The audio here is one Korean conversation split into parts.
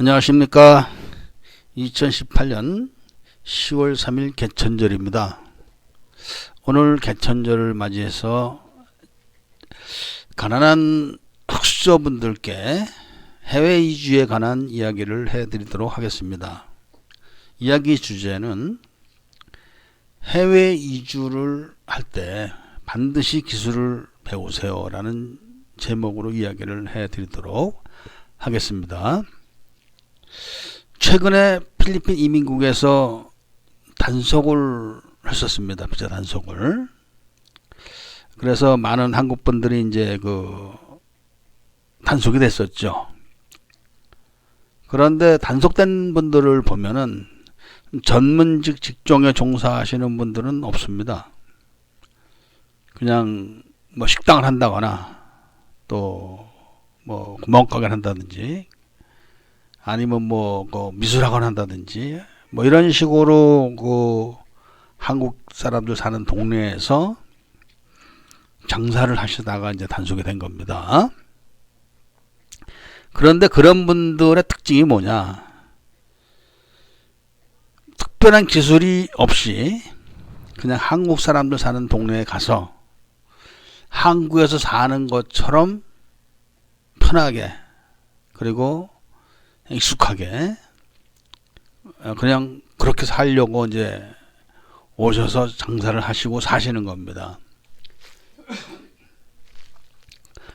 안녕하십니까. 2018년 10월 3일 개천절입니다. 오늘 개천절을 맞이해서 가난한 흑수저분들께 해외 이주에 관한 이야기를 해드리도록 하겠습니다. 이야기 주제는 해외 이주를 할 때 반드시 기술을 배우세요 라는 제목으로 이야기를 해드리도록 하겠습니다. 최근에 필리핀 이민국에서 단속을 했었습니다. 비자 단속을. 그래서 많은 한국 분들이 이제 단속이 됐었죠. 그런데 단속된 분들을 보면은 전문직 직종에 종사하시는 분들은 없습니다. 그냥 뭐 식당을 한다거나 또 뭐 구멍가게를 한다든지 아니면 뭐 미술학원 한다든지 뭐 이런 식으로 한국 사람들 사는 동네에서 장사를 하시다가 이제 단속이 된 겁니다. 그런데 그런 분들의 특징이 뭐냐? 특별한 기술이 없이 그냥 한국 사람들 사는 동네에 가서 한국에서 사는 것처럼 편하게 그리고 익숙하게 그냥 그렇게 살려고 이제 오셔서 장사를 하시고 사시는 겁니다.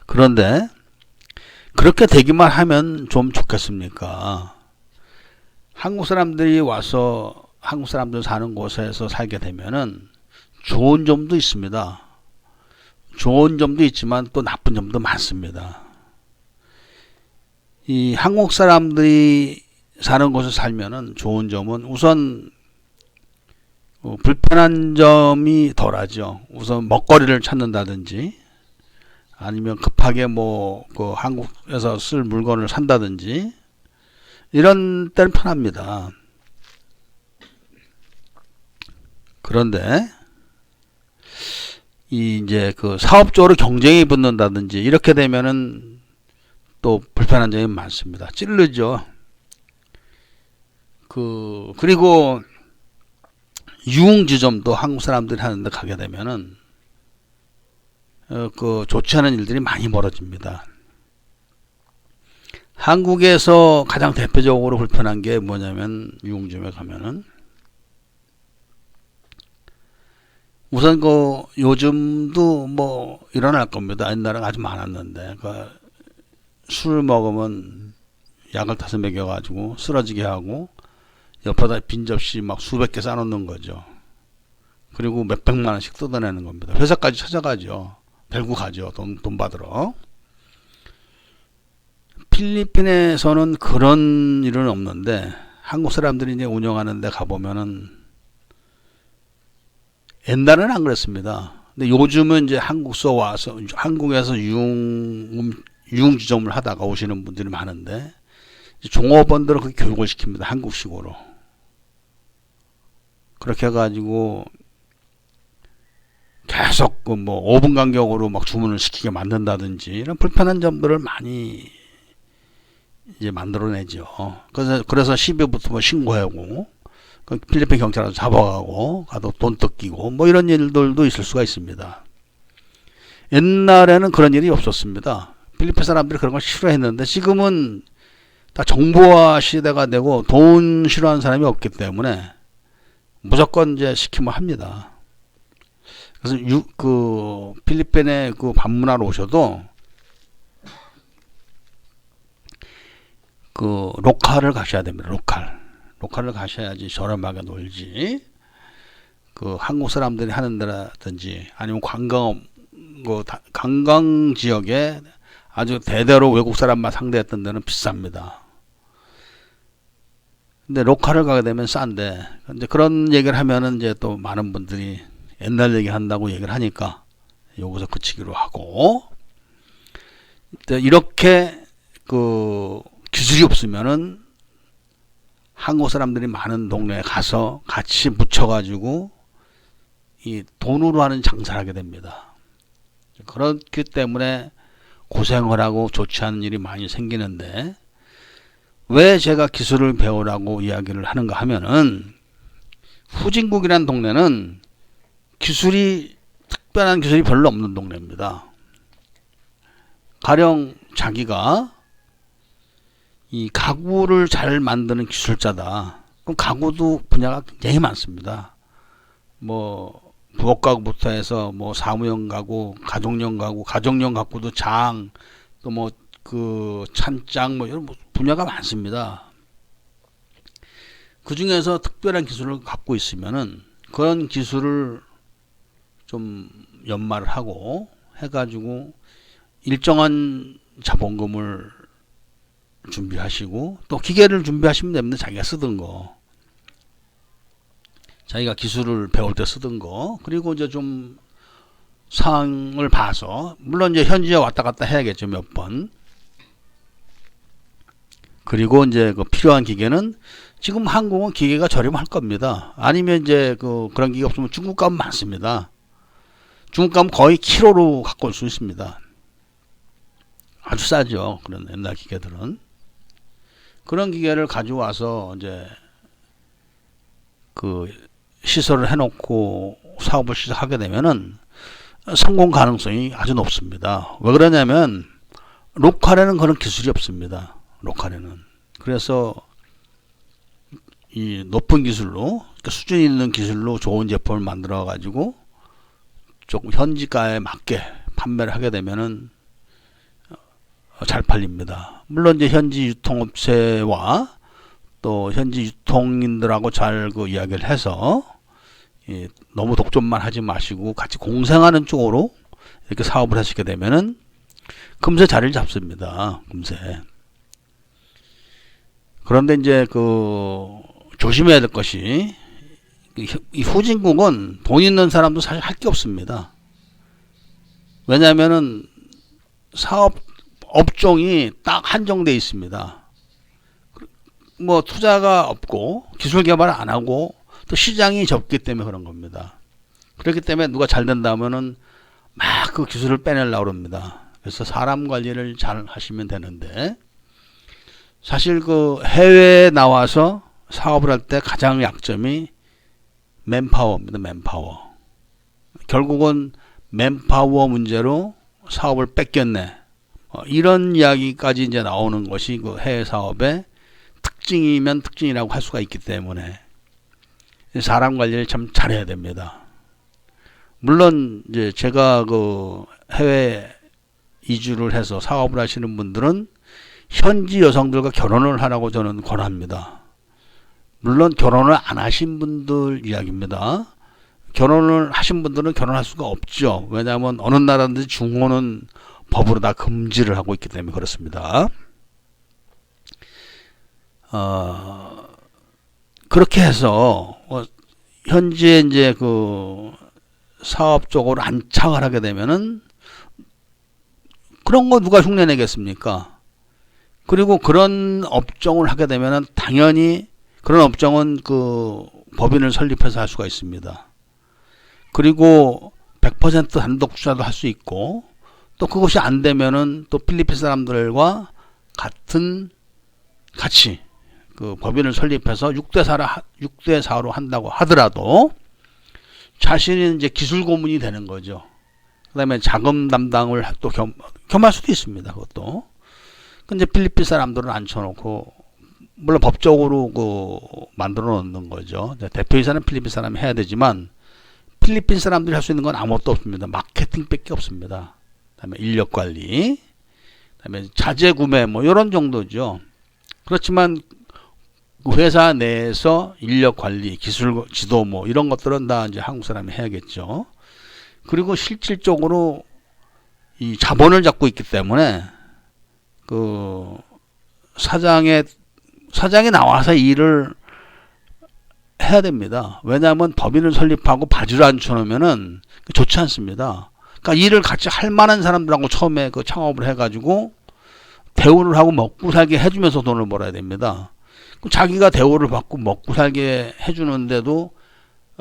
그런데 그렇게 되기만 하면 좀 좋겠습니까? 한국 사람들이 와서 한국 사람들 사는 곳에서 살게 되면은 좋은 점도 있습니다. 좋은 점도 있지만 또 나쁜 점도 많습니다. 이 한국 사람들이 사는 곳에 살면은 좋은 점은 우선 불편한 점이 덜하죠. 우선 먹거리를 찾는다든지 아니면 급하게 한국에서 쓸 물건을 산다든지 이런 때는 편합니다. 그런데 이제 사업적으로 경쟁이 붙는다든지 이렇게 되면은 또 불편한 점이 많습니다. 찌르죠. 그리고 유흥지점도 한국 사람들이 하는데 가게 되면은 좋지 않은 일들이 많이 벌어집니다. 한국에서 가장 대표적으로 불편한 게 뭐냐면 유흥점에 가면은 우선 요즘도 뭐 일어날 겁니다. 옛날에 아주 많았는데 술 먹으면 약을 타서 먹여가지고 쓰러지게 하고 옆에다 빈 접시 막 수백 개 싸놓는 거죠. 그리고 몇백만 원씩 뜯어내는 겁니다. 회사까지 찾아가죠. 벨구 가죠. 돈 받으러. 필리핀에서는 그런 일은 없는데 한국 사람들이 이제 운영하는 데 가보면은 옛날에는 안 그랬습니다. 근데 요즘은 이제 한국에서 유흥지점을 하다가 오시는 분들이 많은데 종업원들은 그 교육을 시킵니다. 한국식으로. 그렇게 해가지고 계속 5분 간격으로 막 주문을 시키게 만든다든지 이런 불편한 점들을 많이 이제 만들어내죠. 그래서 12부터 신고하고 필리핀 경찰한테 잡아가고 가도 돈 뜯기고 뭐 이런 일들도 있을 수가 있습니다. 옛날에는 그런 일이 없었습니다. 필리핀 사람들이 그런 걸 싫어했는데 지금은 다 정보화 시대가 되고 돈 싫어하는 사람이 없기 때문에 무조건 이제 시키면 합니다. 그래서 필리핀에 방문하러 오셔도 로컬을 가셔야 됩니다. 로컬을 가셔야지 저렴하게 놀지. 한국 사람들이 하는 데라든지 아니면 관광 지역에 아주 대대로 외국 사람만 상대했던 데는 비쌉니다. 근데 로컬을 가게 되면 싼데 이제 그런 얘기를 하면은 이제 또 많은 분들이 옛날 얘기 한다고 얘기를 하니까 여기서 그치기로 하고 이렇게 기술이 없으면은 한국 사람들이 많은 동네에 가서 같이 묻혀가지고 이 돈으로 하는 장사를 하게 됩니다. 그렇기 때문에 고생을 하고 좋지 않은 일이 많이 생기는데 왜 제가 기술을 배우라고 이야기를 하는가 하면은 후진국이라는 동네는 특별한 기술이 별로 없는 동네입니다. 가령 자기가 이 가구를 잘 만드는 기술자다. 그럼 가구도 분야가 굉장히 많습니다. 뭐 부엌 가구부터 해서 뭐 사무용 가구, 가정용 가구, 가정용 가구도 장, 또 뭐 그 찬장 뭐 이런 분야가 많습니다. 그 중에서 특별한 기술을 갖고 있으면은 그런 기술을 좀 연마를 하고 해가지고 일정한 자본금을 준비하시고 또 기계를 준비하시면 됩니다. 자기가 쓰던 거, 자기가 기술을 배울 때 쓰던 거, 그리고 이제 좀 상황을 봐서 물론 이제 현지에 왔다 갔다 해야겠죠, 몇 번. 그리고 이제 그 필요한 기계는 지금 한국은 기계가 저렴할 겁니다. 아니면 이제 그런 기계 없으면 중국 가면 많습니다. 중국 가면 거의 키로로 갖고 올 수 있습니다. 아주 싸죠. 그런 옛날 기계들은. 그런 기계를 가져와서 이제 그 시설을 해놓고 사업을 시작하게 되면은 성공 가능성이 아주 높습니다. 왜 그러냐면 로컬에는 그런 기술이 없습니다. 로컬에는. 그래서 이 높은 기술로, 그러니까 수준 있는 기술로 좋은 제품을 만들어 가지고 조금 현지가에 맞게 판매를 하게 되면은 잘 팔립니다. 물론 이제 현지 유통업체와 또 현지 유통인들하고 잘 그 이야기를 해서 너무 독점만 하지 마시고 같이 공생하는 쪽으로 이렇게 사업을 하시게 되면은 금세 자리를 잡습니다. 금세. 그런데 이제 조심해야 될 것이 이 후진국은 돈 있는 사람도 사실 할 게 없습니다. 왜냐하면은 사업 업종이 딱 한정되어 있습니다. 뭐 투자가 없고 기술 개발을 안 하고 또 시장이 적기 때문에 그런 겁니다. 그렇기 때문에 누가 잘 된다 하면은 막 그 기술을 빼내려고 합니다. 그래서 사람 관리를 잘 하시면 되는데 사실 해외에 나와서 사업을 할 때 가장 약점이 맨파워입니다. 맨파워. 결국은 맨파워 문제로 사업을 뺏겼네. 이런 이야기까지 이제 나오는 것이 그 해외 사업의 특징이면 특징이라고 할 수가 있기 때문에 사람 관리를 참 잘해야 됩니다. 물론 이제 제가 해외 이주를 해서 사업을 하시는 분들은 현지 여성들과 결혼을 하라고 저는 권합니다. 물론 결혼을 안 하신 분들 이야기입니다. 결혼을 하신 분들은 결혼할 수가 없죠. 왜냐하면 어느 나라든지 중혼은 법으로 다 금지를 하고 있기 때문에 그렇습니다. 그렇게 해서 현지에 이제 사업 쪽으로 안착을 하게 되면은 그런 거 누가 흉내내겠습니까? 그리고 그런 업종을 하게 되면은 당연히 그런 업종은 법인을 설립해서 할 수가 있습니다. 그리고 100% 단독 투자도 할 수 있고 또 그것이 안 되면은 또 필리핀 사람들과 같이 법인을 설립해서 6대4로 한다고 하더라도 자신이 이제 기술 고문이 되는 거죠. 그 다음에 자금 담당을 또 겸할 수도 있습니다. 그것도. 근데 필리핀 사람들은 앉혀놓고, 물론 법적으로 만들어 놓는 거죠. 대표이사는 필리핀 사람이 해야 되지만, 필리핀 사람들이 할 수 있는 건 아무것도 없습니다. 마케팅 밖에 없습니다. 그 다음에 인력 관리, 그 다음에 자재 구매, 뭐, 이런 정도죠. 그렇지만, 회사 내에서 인력 관리, 기술 지도 뭐 이런 것들은 다 이제 한국 사람이 해야겠죠. 그리고 실질적으로 이 자본을 잡고 있기 때문에 사장이 나와서 일을 해야 됩니다. 왜냐하면 법인을 설립하고 바지를 안 쳐놓으면은 좋지 않습니다. 그러니까 일을 같이 할 만한 사람들하고 처음에 창업을 해가지고 대우를 하고 먹고 살게 해주면서 돈을 벌어야 됩니다. 자기가 대우를 받고 먹고 살게 해주는데도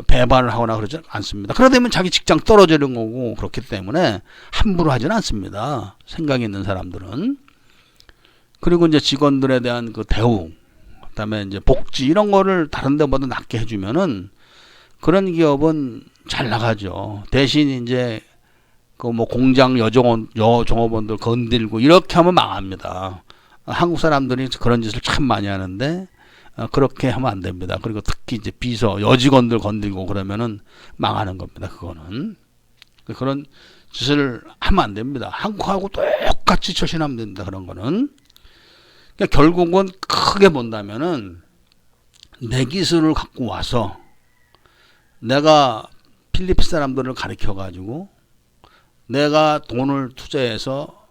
배반을 하거나 그러지 않습니다. 그러다 보면 자기 직장 떨어지는 거고 그렇기 때문에 함부로 하지는 않습니다. 생각이 있는 사람들은. 그리고 이제 직원들에 대한 그 대우, 그다음에 이제 복지 이런 거를 다른 데보다 낮게 해주면은 그런 기업은 잘 나가죠. 대신 이제 그 뭐 공장 여종업원들 건들고 이렇게 하면 망합니다. 한국 사람들이 그런 짓을 참 많이 하는데 그렇게 하면 안 됩니다. 그리고 특히 이제 비서 여직원들 건들고 그러면은 망하는 겁니다. 그거는 그런 짓을 하면 안 됩니다. 한국하고 똑같이 처신하면 됩니다. 그런 거는. 그러니까 결국은 크게 본다면은 내 기술을 갖고 와서 내가 필리핀 사람들을 가르쳐 가지고 내가 돈을 투자해서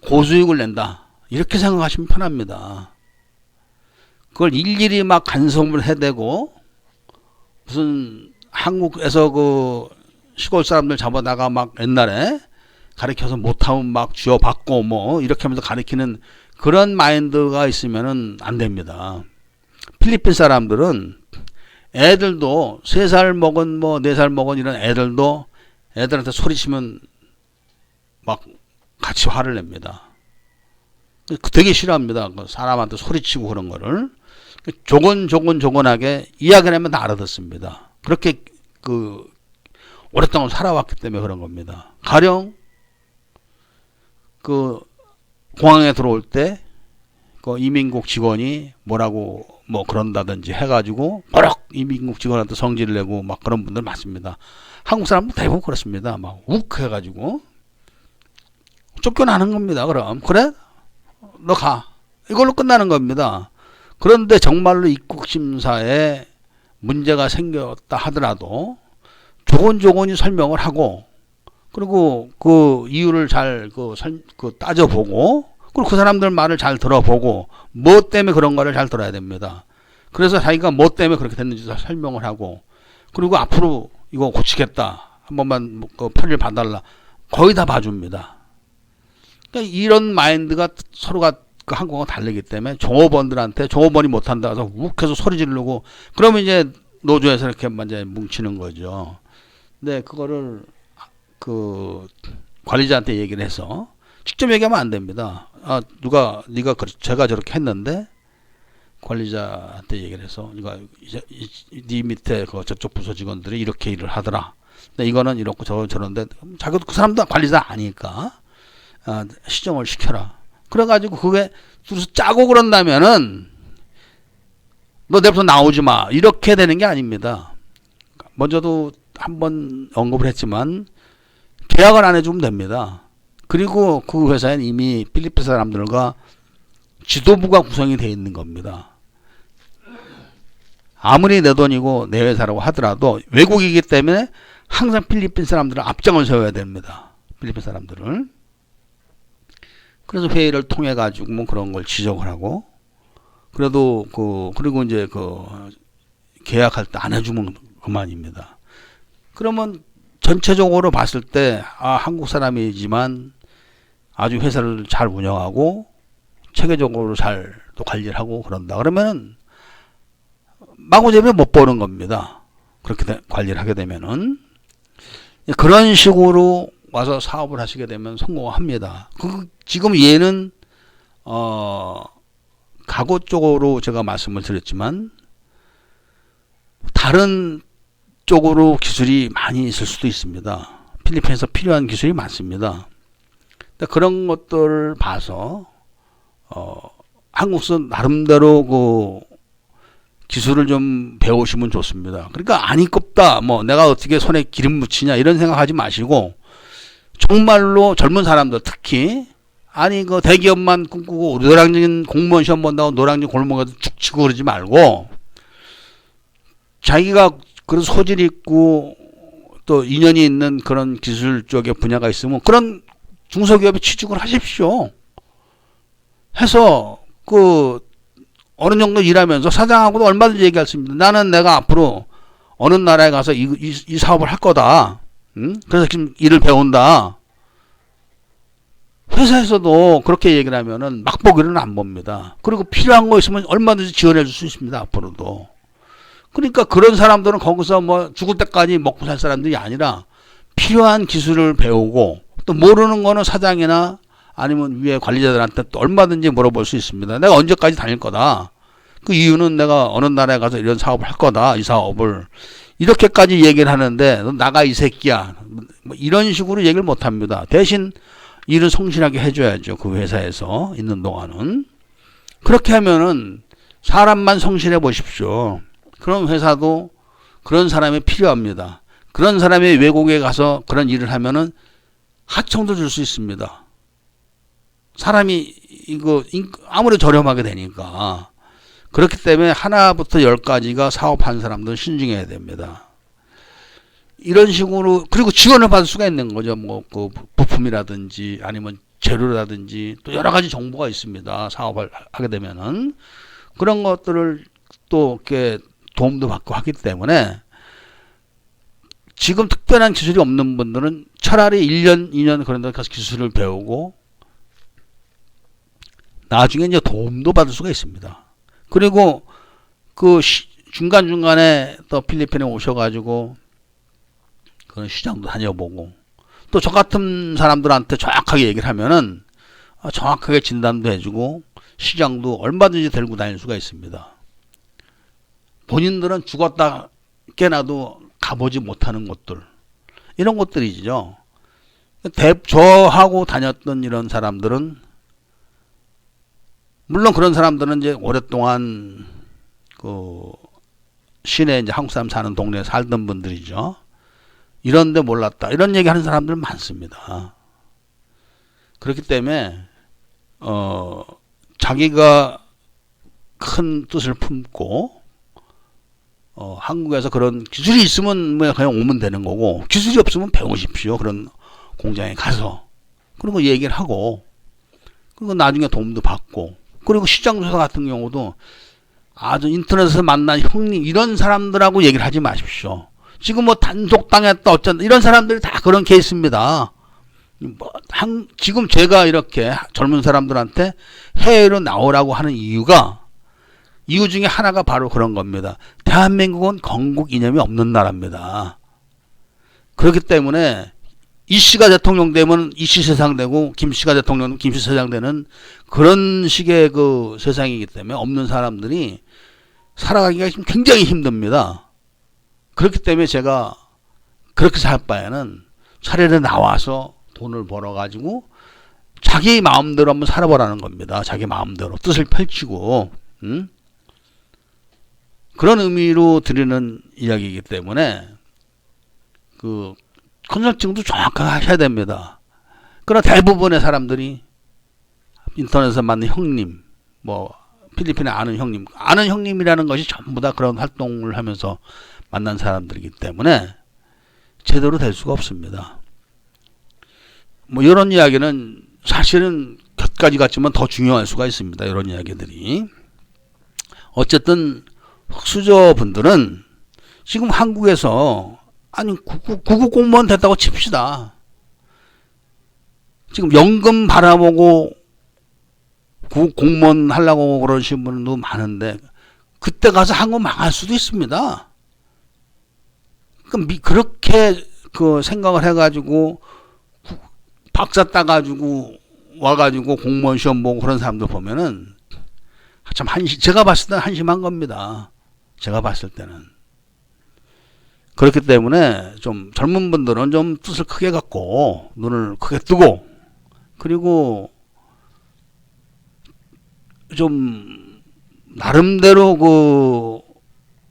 고수익을 낸다. 이렇게 생각하시면 편합니다. 그걸 일일이 막 간섭을 해대고 무슨 한국에서 그 시골 사람들 잡아다가 막 옛날에 가르쳐서 못하면 막 쥐어받고 뭐 이렇게 하면서 가르치는 그런 마인드가 있으면은 안 됩니다. 필리핀 사람들은 애들도 3살 먹은 뭐 4살 먹은 이런 애들도 애들한테 소리치면 막 같이 화를 냅니다. 되게 싫어합니다. 사람한테 소리치고 그런 거를. 조곤조곤하게 이야기를 하면 다 알아듣습니다. 그렇게 그 오랫동안 살아왔기 때문에 그런 겁니다. 가령 그 공항에 들어올 때 그 이민국 직원이 뭐라고 뭐 그런다든지 해가지고 버럭 이민국 직원한테 성질을 내고 막 그런 분들 많습니다. 한국 사람들 대부분 그렇습니다. 막 욱 해가지고 쫓겨나는 겁니다. 그럼 그래? 너 가. 이걸로 끝나는 겁니다. 그런데 정말로 입국심사에 문제가 생겼다 하더라도 조곤조곤히 설명을 하고 그리고 그 이유를 잘 따져보고 그리고 그 사람들 말을 잘 들어보고 뭐 때문에 그런 거를 잘 들어야 됩니다. 그래서 자기가 뭐 때문에 그렇게 됐는지 설명을 하고 그리고 앞으로 이거 고치겠다. 한 번만 그 편의를 봐달라. 거의 다 봐줍니다. 그러니까 이런 마인드가 서로가 그 한국하고 다르기 때문에 종업원들한테 종업원이 못한다 해서 욱해서 소리 지르고 그러면 이제 노조에서 이렇게 이제 뭉치는 거죠. 근데 그거를 그 관리자한테 얘기를 해서 직접 얘기하면 안 됩니다. 네가 제가 저렇게 했는데 관리자한테 얘기를 해서 네 밑에 그 저쪽 부서 직원들이 이렇게 일을 하더라. 근데 이거는 이렇고 저런데 자기도 그 사람도 관리자 아니까 시정을 시켜라. 그래가지고 그게 둘이서 짜고 그런다면은 너 내부터 나오지 마. 이렇게 되는 게 아닙니다. 먼저도 한번 언급을 했지만 계약을 안 해주면 됩니다. 그리고 그 회사에는 이미 필리핀 사람들과 지도부가 구성이 되어 있는 겁니다. 아무리 내 돈이고 내 회사라고 하더라도 외국이기 때문에 항상 필리핀 사람들은 앞장을 세워야 됩니다. 필리핀 사람들을. 그래서 회의를 통해 가지고 뭐 그런 걸 지적을 하고 그래도 그리고 이제 계약할 때 안 해주면 그만입니다. 그러면 전체적으로 봤을 때 한국 사람이지만 아주 회사를 잘 운영하고 체계적으로 잘 또 관리를 하고 그런다. 그러면은 마구잡이 못 보는 겁니다. 그렇게 관리를 하게 되면은 그런 식으로 와서 사업을 하시게 되면 성공합니다. 지금 얘는 가구 쪽으로 제가 말씀을 드렸지만 다른 쪽으로 기술이 많이 있을 수도 있습니다. 필리핀에서 필요한 기술이 많습니다. 그런 것들을 봐서 한국에서 나름대로 그 기술을 좀 배우시면 좋습니다. 그러니까 안 이껍다, 뭐 내가 어떻게 손에 기름 묻히냐 이런 생각하지 마시고 정말로 젊은 사람들 특히 그 대기업만 꿈꾸고 노량진 공무원 시험 본다고 노량진 골목에서 죽 치고 그러지 말고 자기가 그런 소질이 있고 또 인연이 있는 그런 기술 쪽의 분야가 있으면 그런 중소기업에 취직을 하십시오. 해서 어느 정도 일하면서 사장하고도 얼마든지 얘기할 수 있습니다. 나는 내가 앞으로 어느 나라에 가서 이 사업을 할 거다. 그래서 지금 일을 배운다. 회사에서도 그렇게 얘기를 하면은 막보기는 안 봅니다. 그리고 필요한 거 있으면 얼마든지 지원해 줄 수 있습니다. 앞으로도. 그러니까 그런 사람들은 거기서 뭐 죽을 때까지 먹고 살 사람들이 아니라 필요한 기술을 배우고 또 모르는 거는 사장이나 아니면 위에 관리자들한테 또 얼마든지 물어볼 수 있습니다. 내가 언제까지 다닐 거다. 그 이유는 내가 어느 나라에 가서 이런 사업을 할 거다. 이 사업을. 이렇게까지 얘기를 하는데 너 나가 이 새끼야. 뭐 이런 식으로 얘기를 못 합니다. 대신 일은 성실하게 해줘야죠. 그 회사에서 있는 동안은. 그렇게 하면은 사람만 성실해 보십시오. 그런 회사도 그런 사람이 필요합니다. 그런 사람이 외국에 가서 그런 일을 하면은 하청도 줄 수 있습니다. 사람이 이거 아무리 저렴하게 되니까. 그렇기 때문에 하나부터 10까지가 사업한 사람들은 신중해야 됩니다. 이런 식으로 그리고 지원을 받을 수가 있는 거죠. 뭐 그 부품이라든지 아니면 재료라든지 또 여러 가지 정보가 있습니다. 사업을 하게 되면은 그런 것들을 또 이렇게 도움도 받고 하기 때문에 지금 특별한 기술이 없는 분들은 차라리 1년, 2년 그런 데 가서 기술을 배우고 나중에 이제 도움도 받을 수가 있습니다. 그리고 그 중간중간에 또 필리핀에 오셔가지고 그런 시장도 다녀보고 또 저 같은 사람들한테 정확하게 얘기를 하면은 정확하게 진단도 해주고 시장도 얼마든지 들고 다닐 수가 있습니다. 본인들은 죽었다 깨나도 가보지 못하는 곳들 이런 곳들이죠. 저하고 다녔던 이런 사람들은 물론 그런 사람들은 이제 오랫동안 그 시내 이제 한국 사람 사는 동네에 살던 분들이죠. 이런데 몰랐다 이런 얘기 하는 사람들 많습니다. 그렇기 때문에 자기가 큰 뜻을 품고 한국에서 그런 기술이 있으면 뭐 그냥 오면 되는 거고 기술이 없으면 배우십시오. 그런 공장에 가서 그리고 얘기를 하고 그리고 나중에 도움도 받고 그리고 시장 조사 같은 경우도 아주 인터넷에서 만난 형님 이런 사람들하고 얘기를 하지 마십시오. 지금 뭐 단속당했다 어쩐다 이런 사람들이 다 그런 케이스입니다. 지금 제가 이렇게 젊은 사람들한테 해외로 나오라고 하는 이유 중에 하나가 바로 그런 겁니다. 대한민국은 건국 이념이 없는 나라입니다. 그렇기 때문에 이씨가 대통령 되면 이씨 세상 되고 김씨가 대통령 되면 김씨 세상 되는 그런 식의 그 세상이기 때문에 없는 사람들이 살아가기가 지금 굉장히 힘듭니다. 그렇기 때문에 제가 그렇게 살 바에는 차라리 나와서 돈을 벌어가지고 자기 마음대로 한번 살아보라는 겁니다. 자기 마음대로 뜻을 펼치고 그런 의미로 드리는 이야기이기 때문에 그 컨설팅도 정확하게 하셔야 됩니다. 그러나 대부분의 사람들이 인터넷에서 만난 형님, 뭐 필리핀에 아는 형님이라는 것이 전부 다 그런 활동을 하면서 만난 사람들이기 때문에 제대로 될 수가 없습니다. 뭐 이런 이야기는 사실은 곁가지 같지만 더 중요할 수가 있습니다. 이런 이야기들이. 어쨌든 흑수저 분들은 지금 한국에서 아니 구급 공무원 됐다고 칩시다. 지금 연금 바라보고 구급 공무원 하려고 그러시는 분도 많은데 그때 가서 한국 망할 수도 있습니다. 그렇게 그 생각을 해가지고 박사 따가지고 와가지고 공무원 시험 보고 그런 사람들 보면은 참 제가 봤을 때는 한심한 겁니다. 제가 봤을 때는. 그렇기 때문에 좀 젊은 분들은 좀 뜻을 크게 갖고 눈을 크게 뜨고 그리고 좀 나름대로 그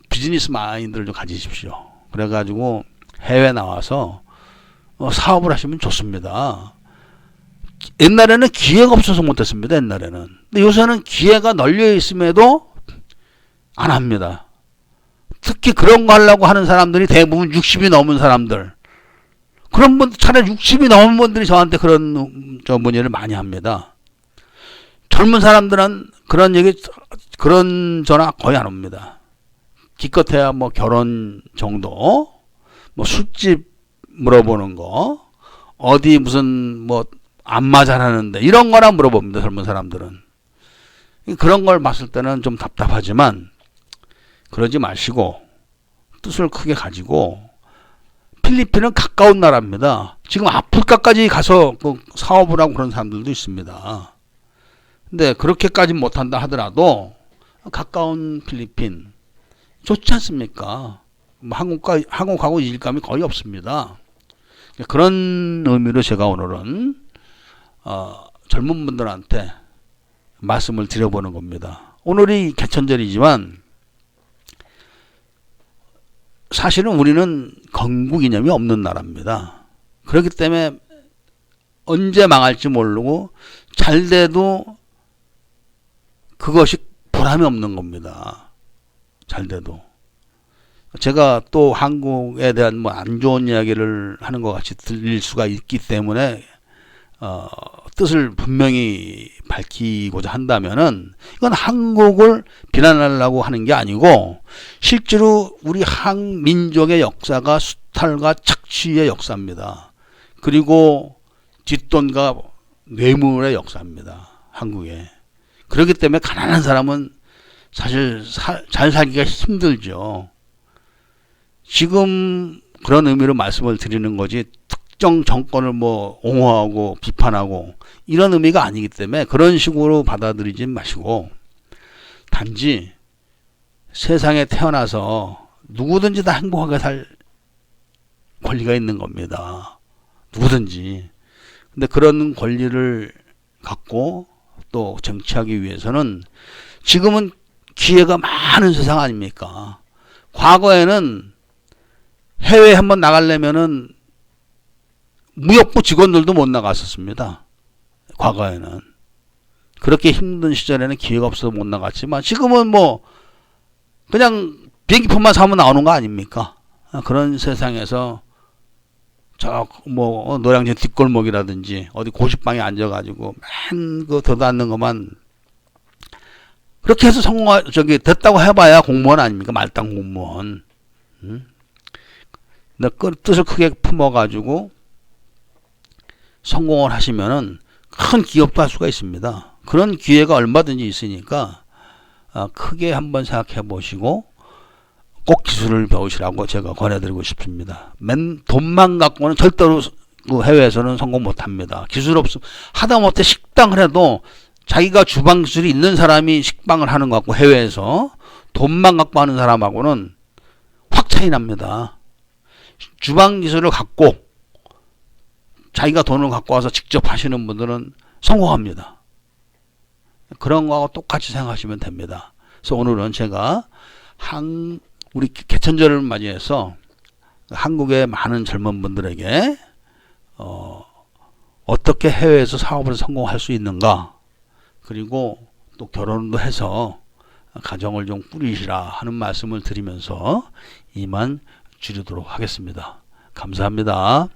비즈니스 마인드를 좀 가지십시오. 그래가지고 해외 나와서 사업을 하시면 좋습니다. 옛날에는 기회가 없어서 못했습니다. 옛날에는. 근데 요새는 기회가 널려 있음에도 안 합니다. 특히 그런 거 하려고 하는 사람들이 대부분 60이 넘은 사람들. 그런 분, 차라리 60이 넘은 분들이 저한테 그런 문의를 많이 합니다. 젊은 사람들은 그런 전화 거의 안 옵니다. 기껏해야 뭐 결혼 정도, 뭐 술집 물어보는 거, 어디 무슨 뭐 안마 잘하는데 이런 거나 물어봅니다. 젊은 사람들은. 그런 걸 봤을 때는 좀 답답하지만 그러지 마시고 뜻을 크게 가지고 필리핀은 가까운 나라입니다. 지금 아프리카까지 가서 그 사업을 하고 그런 사람들도 있습니다. 근데 그렇게까지 못한다 하더라도 가까운 필리핀 좋지 않습니까? 뭐 한국하고 이질감이 거의 없습니다. 그런 의미로 제가 오늘은 젊은 분들한테 말씀을 드려보는 겁니다. 오늘이 개천절이지만 사실은 우리는 건국 이념이 없는 나라입니다. 그렇기 때문에 언제 망할지 모르고 잘 돼도 그것이 보람이 없는 겁니다. 잘 돼도. 제가 또 한국에 대한 뭐 안 좋은 이야기를 하는 것 같이 들릴 수가 있기 때문에 뜻을 분명히 밝히고자 한다면은 이건 한국을 비난하려고 하는 게 아니고 실제로 우리 한민족의 역사가 수탈과 착취의 역사입니다. 그리고 뒷돈과 뇌물의 역사입니다. 한국에. 그렇기 때문에 가난한 사람은 사실 잘 살기가 힘들죠. 지금 그런 의미로 말씀을 드리는 거지 특정 정권을 뭐 옹호하고 비판하고 이런 의미가 아니기 때문에 그런 식으로 받아들이지 마시고 단지 세상에 태어나서 누구든지 다 행복하게 살 권리가 있는 겁니다. 누구든지. 근데 그런 권리를 갖고 또 정치하기 위해서는 지금은 기회가 많은 세상 아닙니까? 과거에는 해외에 한번 나가려면은 무역부 직원들도 못 나갔었습니다. 과거에는. 그렇게 힘든 시절에는 기회가 없어서 못 나갔지만 지금은 뭐 그냥 비행기표만 사면 나오는 거 아닙니까? 그런 세상에서 저 뭐 노량진 뒷골목이라든지 어디 고식방에 앉아가지고 맨 그 더도 않는 것만 그렇게 해서 됐다고 해봐야 공무원 아닙니까? 말단 공무원. 근데 그 뜻을 크게 품어가지고 성공을 하시면은 큰 기업도 할 수가 있습니다. 그런 기회가 얼마든지 있으니까 크게 한번 생각해 보시고 꼭 기술을 배우시라고 제가 권해드리고 싶습니다. 돈만 갖고는 절대로 그 해외에서는 성공 못합니다. 기술 없으면 하다못해 식당을 해도 자기가 주방 기술이 있는 사람이 식빵을 하는 것 같고 해외에서 돈만 갖고 하는 사람하고는 확 차이 납니다. 주방 기술을 갖고 자기가 돈을 갖고 와서 직접 하시는 분들은 성공합니다. 그런 거하고 똑같이 생각하시면 됩니다. 그래서 오늘은 제가 우리 개천절을 맞이해서 한국의 많은 젊은 분들에게 어떻게 해외에서 사업을 성공할 수 있는가, 그리고 또 결혼도 해서 가정을 좀 꾸리시라 하는 말씀을 드리면서 이만 줄이도록 하겠습니다. 감사합니다.